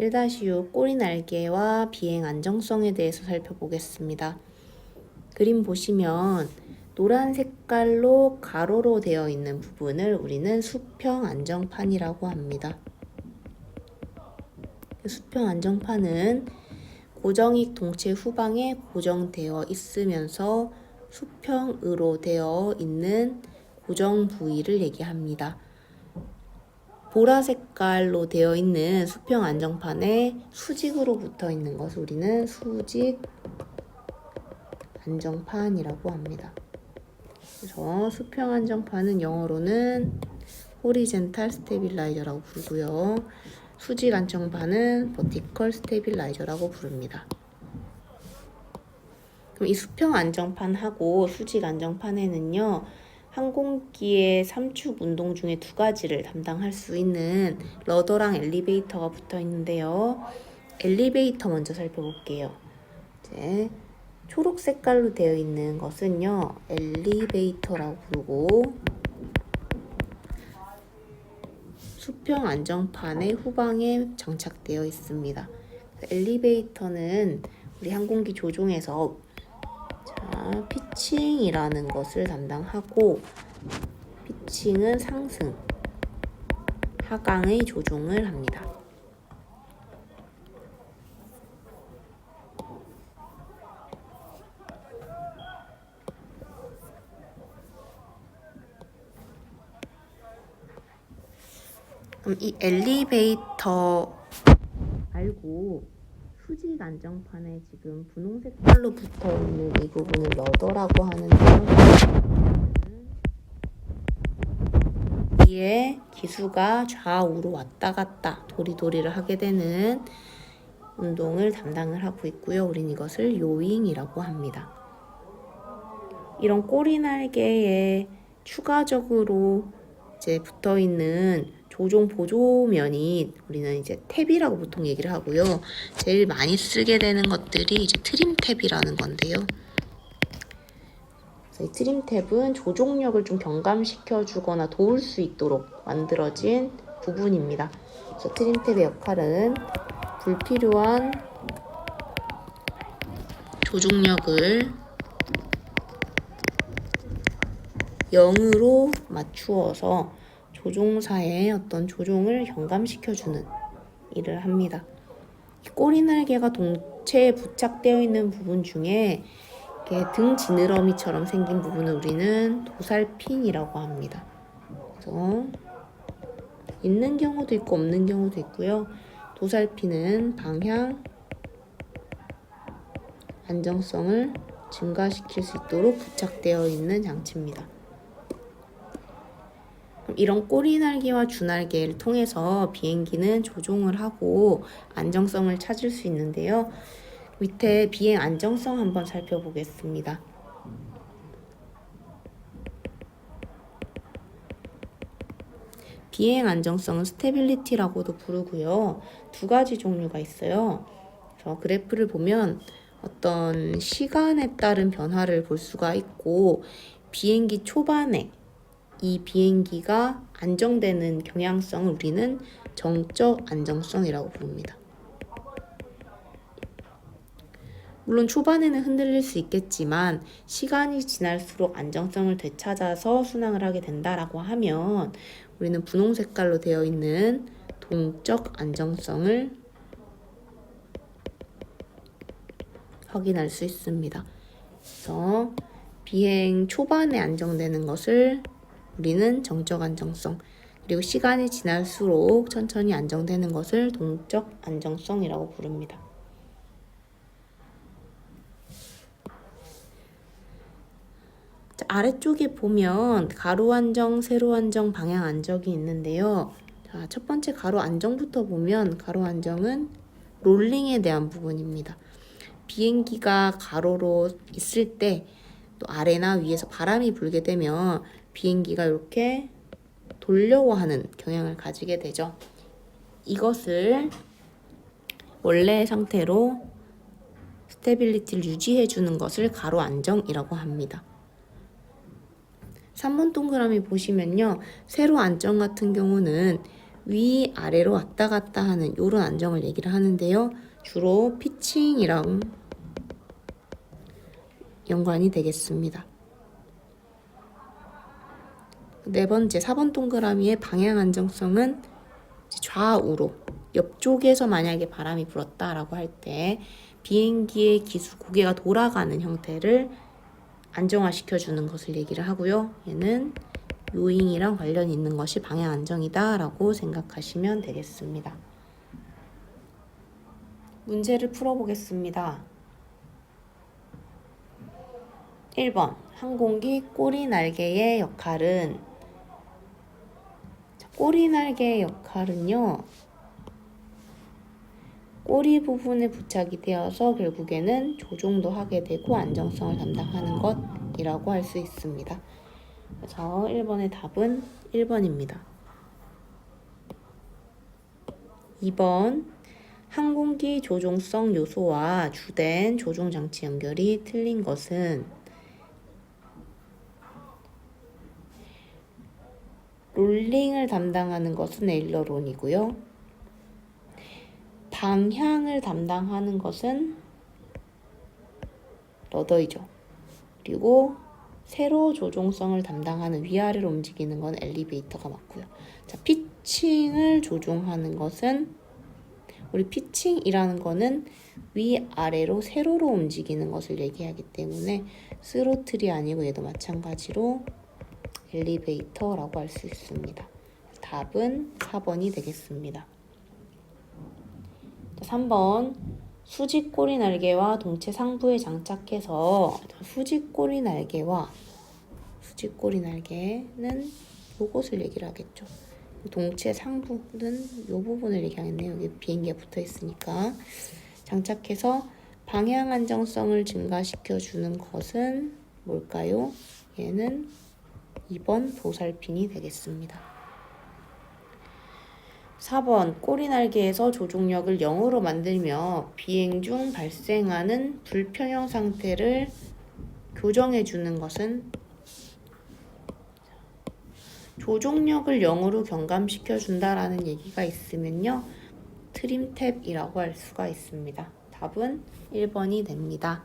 1-6 꼬리 날개와 비행 안정성에 대해서 살펴보겠습니다. 그림 보시면 노란 색깔로 가로로 되어 있는 부분을 우리는 수평 안정판이라고 합니다. 수평 안정판은 고정익 동체 후방에 고정되어 있으면서 수평으로 되어 있는 고정 부위를 얘기합니다. 보라 색깔로 되어 있는 수평 안정판에 수직으로 붙어 있는 것을 우리는 수직 안정판이라고 합니다. 그래서 수평 안정판은 영어로는 horizontal stabilizer라고 부르고요. 수직 안정판은 vertical stabilizer라고 부릅니다. 그럼 이 수평 안정판하고 수직 안정판에는요, 항공기의 3축 운동 중에 2가지를 담당할 수 있는 러더랑 엘리베이터가 붙어 있는데요. 엘리베이터 먼저 살펴볼게요. 이제 초록 색깔로 되어 있는 것은요, 엘리베이터라고 부르고, 수평 안정판의 후방에 장착되어 있습니다. 엘리베이터는 우리 항공기 조종에서 피칭이라는 것을 담당하고, 피칭은 상승, 하강의 조종을 합니다. 그럼 이 엘리베이터 말고 수직 안정판에 지금 분홍 색깔로 붙어 있는 이 부분을 러더라고 하는데요. 이에 기수가 좌우로 왔다 갔다 도리도리를 하게 되는 운동을 담당을 하고 있고요. 우린 이것을 요잉이라고 합니다. 이런 꼬리 날개에 추가적으로 이제 붙어 있는 조종 보조면이 우리는 이제 탭이라고 보통 얘기를 하고요. 제일 많이 쓰게 되는 것들이 이제 트림 탭이라는 건데요. 그래서 이 트림 탭은 조종력을 좀 경감시켜 주거나 도울 수 있도록 만들어진 부분입니다. 그래서 트림 탭의 역할은 불필요한 조종력을 0으로 맞추어서 조종사의 어떤 조종을 경감시켜주는 일을 합니다. 꼬리 날개가 동체에 부착되어 있는 부분 중에 이렇게 등 지느러미처럼 생긴 부분을 우리는 도살핀이라고 합니다. 그래서 있는 경우도 있고 없는 경우도 있고요. 도살핀은 방향, 안정성을 증가시킬 수 있도록 부착되어 있는 장치입니다. 이런 꼬리 날개와 주날개를 통해서 비행기는 조종을 하고 안정성을 찾을 수 있는데요. 밑에 비행 안정성 한번 살펴보겠습니다. 비행 안정성은 스테빌리티라고도 부르고요. 2가지 종류가 있어요. 그래서 그래프를 보면 어떤 시간에 따른 변화를 볼 수가 있고, 비행기 초반에 이 비행기가 안정되는 경향성을 우리는 정적 안정성이라고 부릅니다. 물론 초반에는 흔들릴 수 있겠지만 시간이 지날수록 안정성을 되찾아서 순항을 하게 된다라고 하면 우리는 분홍 색깔로 되어 있는 동적 안정성을 확인할 수 있습니다. 그래서 비행 초반에 안정되는 것을 우리는 정적 안정성, 그리고 시간이 지날수록 천천히 안정되는 것을 동적 안정성이라고 부릅니다. 자, 아래쪽에 보면 가로 안정, 세로 안정, 방향 안정이 있는데요. 자, 첫 번째 가로 안정부터 보면 가로 안정은 롤링에 대한 부분입니다. 비행기가 가로로 있을 때 또 아래나 위에서 바람이 불게 되면 비행기가 이렇게 돌려고 하는 경향을 가지게 되죠. 이것을 원래의 상태로 스테빌리티를 유지해 주는 것을 가로 안정이라고 합니다. 3번 동그라미 보시면요. 세로 안정 같은 경우는 위아래로 왔다 갔다 하는 이런 안정을 얘기를 하는데요. 주로 피칭이랑 연관이 되겠습니다. 네 번째, 4번 동그라미의 방향 안정성은 좌우로, 옆쪽에서 만약에 바람이 불었다라고 할 때 비행기의 기수 고개가 돌아가는 형태를 안정화시켜 주는 것을 얘기를 하고요. 얘는 요잉이랑 관련이 있는 것이 방향 안정이다 라고 생각하시면 되겠습니다. 문제를 풀어보겠습니다. 1번, 항공기 꼬리 날개의 역할은, 꼬리 날개의 역할은요, 꼬리 부분에 부착이 되어서 결국에는 조종도 하게 되고 안정성을 담당하는 것이라고 할 수 있습니다. 그래서 1번의 답은 1번입니다. 2번, 항공기 조종성 요소와 주된 조종장치 연결이 틀린 것은 롤링을 담당하는 것은 에일러론이고요. 방향을 담당하는 것은 러더이죠. 그리고 세로 조종성을 담당하는 위아래로 움직이는 건 엘리베이터가 맞고요. 자, 피칭을 조종하는 것은, 우리 피칭이라는 거는 위아래로 세로로 움직이는 것을 얘기하기 때문에 스로틀이 아니고 얘도 마찬가지로 엘리베이터라고 할 수 있습니다. 답은 4번이 되겠습니다. 3번, 수직꼬리 날개와 동체 상부에 장착해서, 수직꼬리 날개는 요것을 얘기를 하겠죠. 동체 상부는 요 부분을 얘기하겠네요. 여기 비행기가 붙어 있으니까. 장착해서 방향 안정성을 증가시켜 주는 것은 뭘까요? 얘는 2번 도살핀이 되겠습니다. 4번, 꼬리 날개에서 조종력을 0으로 만들며 비행 중 발생하는 불평형 상태를 교정해 주는 것은, 조종력을 0으로 경감시켜 준다라는 얘기가 있으면요, 트림탭이라고 할 수가 있습니다. 답은 1번이 됩니다.